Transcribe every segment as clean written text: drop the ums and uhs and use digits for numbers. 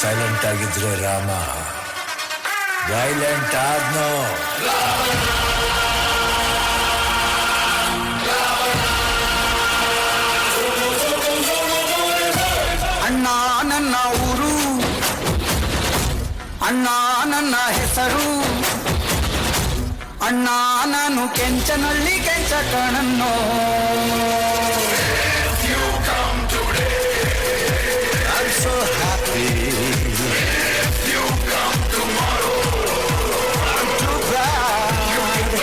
Silent ಆಗಿದ್ರೆ Rama, violent ಆದ್ನೋ ಅಣ್ಣ ನನ್ನ ಊರು, ಅಣ್ಣ ನನ್ನ ಹೆಸರು, ಅಣ್ಣ ನಾನು ಕೆಂಚನಳ್ಳಿ ಕೆಂಚ ಕಣನ್ನೋ. I'm so happy. If you come tomorrow, I'm too bad.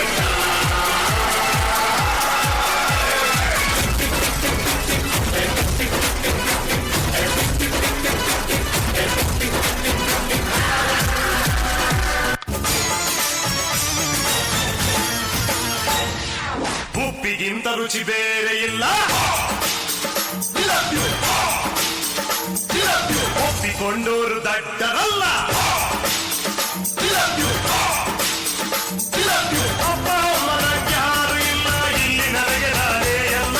ಉಪ್ಪಿಗಿಂತ ರುಚಿ ಬೇರೆ ಇಲ್ಲ, ಒಪ್ಪಿಕೊಂಡೋರು ದಡ್ಡರಲ್ಲ, ಅಪ್ಪ ಅಮ್ಮನ ಯಾರು ಇಲ್ಲ ಇಲ್ಲಿ ನನಗೆ ನಾನೇ ಎಲ್ಲ.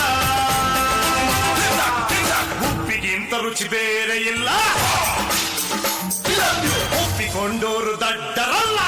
ಉಪ್ಪಿಗಿಂತ ರುಚಿ ಬೇರೆ ಇಲ್ಲ, ಒಪ್ಪಿಕೊಂಡೋರು ದಡ್ಡರಲ್ಲ.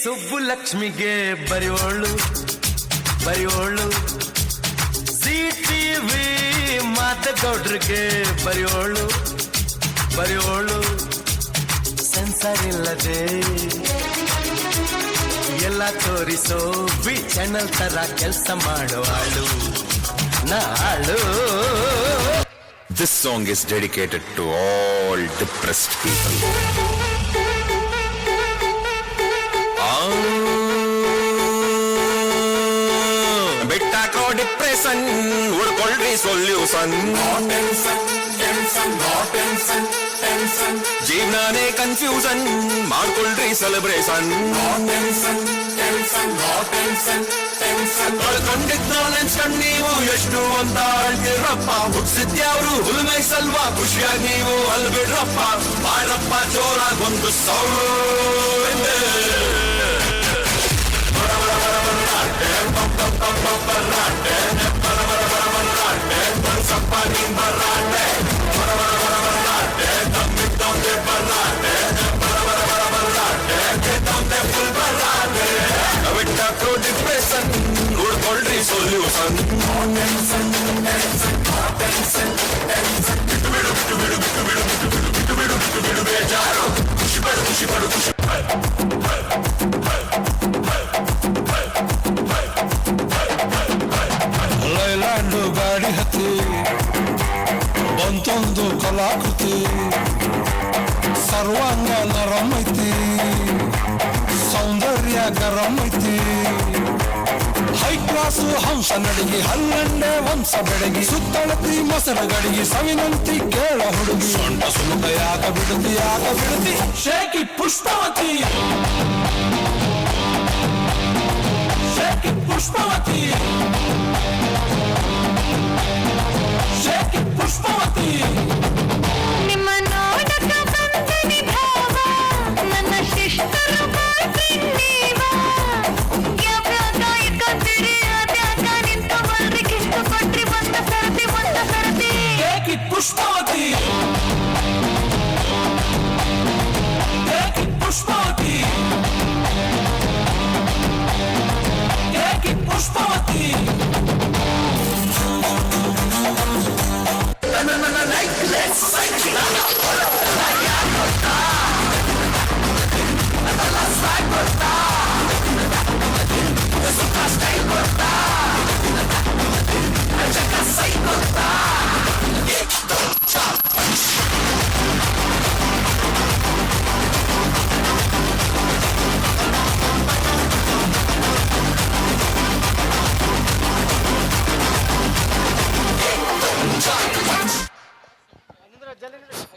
ಸುಬ್ಬುಲಕ್ಷ್ಮಿಗೆ ಬರೆಯೋಳು ಬರೆಯೋಳು, ZTV ಮಾತಗೌಡ್ರಿಗೆ ಬರೆಯೋಳು ಬರೆಯೋಳು, ಸೆನ್ಸರ್ ಇಲ್ಲದೆ ಎಲ್ಲ ತೋರಿಸೋ ಬಿ ಚಾನಲ್ ತರ ಕೆಲಸ ಮಾಡುವಾಳು ನಾಳು. This song is dedicated to all depressed people. ಬಿಟ್ಟಾಕೋ ಡಿಪ್ರೆಷನ್, ಉಳ್ಕೊಳ್ರಿ ಸೊಲ್ಯೂಷನ್. ಜೀವನಾನೇ ಕನ್ಫ್ಯೂಷನ್, ಮಾಡ್ಕೊಳ್ರಿ ಸೆಲೆಬ್ರೇಷನ್. ಕಳ್ಕೊಂಡಿದ್ ನಾಲೆನ್ಸ್ ನೀವು ಎಷ್ಟು ಅಂತ ಅಳ್ತಿರಪ್ಪ, ಹುಡ್ಸಿದ್ಯಾವ್ರು ಹುಲ್ಮೈ ಸಲ್ವಾ ಖುಷಿಯಾಗಿ ನೀವು ಅಲ್ಬಿಡ್ರಪ್ಪ. ಬಾರಪ್ಪ ಜೋರಾಗಿ ಒಂದು ಸೌಂಡ್. ಬಿಟ್ಟಾಕೋ ಡಿಪ್ರೆಷನ್, ಉಳ್ಕೊಳ್ರಿ ಸೊಲ್ಯೂಷನ್. ಬೇಜಾರು ಖುಷಿ ಪಡು ಖುಷಿ ಪಡು ಖುಷಿ. ಲೈಲ್ಯಾಂಡು ಗಾಡಿ ಹತ್ತಿ ಬಂತೊಂದು ಕಲಾಕೃತಿ, ಸರ್ವಾಂಗ ನರಂ ಐತಿ, ಸೌಂದರ್ಯ ಗರಂ ಐತಿ. ಹೈ ಕ್ಲಾಸು ಹಂಸ ನಡಿಗೆ, ಹಲ್ಲಂಡೆ ವಂಶ ಬೆಡಗಿ, ಸುತ್ತಳತಿ ಮೊಸರ ಗಡಿಗೆ, ಸವಿನಂತಿ ಕೇಳ ಹುಡುಗಿ. ಸೊಂಟ ಸುಲಭ ಯಾಕ ಬಿಡುತ್ತಿ ಯಾಕ ಬಿಡುತ್ತಿ, shaky Pushpavati shaky Pushpavati shaky Pushpavati. ನಿಮ್ಮ ನೋಡಕ ಬಂದನಿ ಭಾವ, ನನ್ನ ಶಿಷ್ಟರು ನೀವ ಯಾವ್ಯಾಗ ಇಕ್ಕಂತೀರಿ ಅದ್ಯಾಕ ನಿಂತು ಬಲ್ರಿಗೆ ಇಷ್ಟಪಟ್ರಿ ಒಂದ ಸರತಿ shaky Pushpavati shaky Pushpavati shaky Pushpavati. Necklace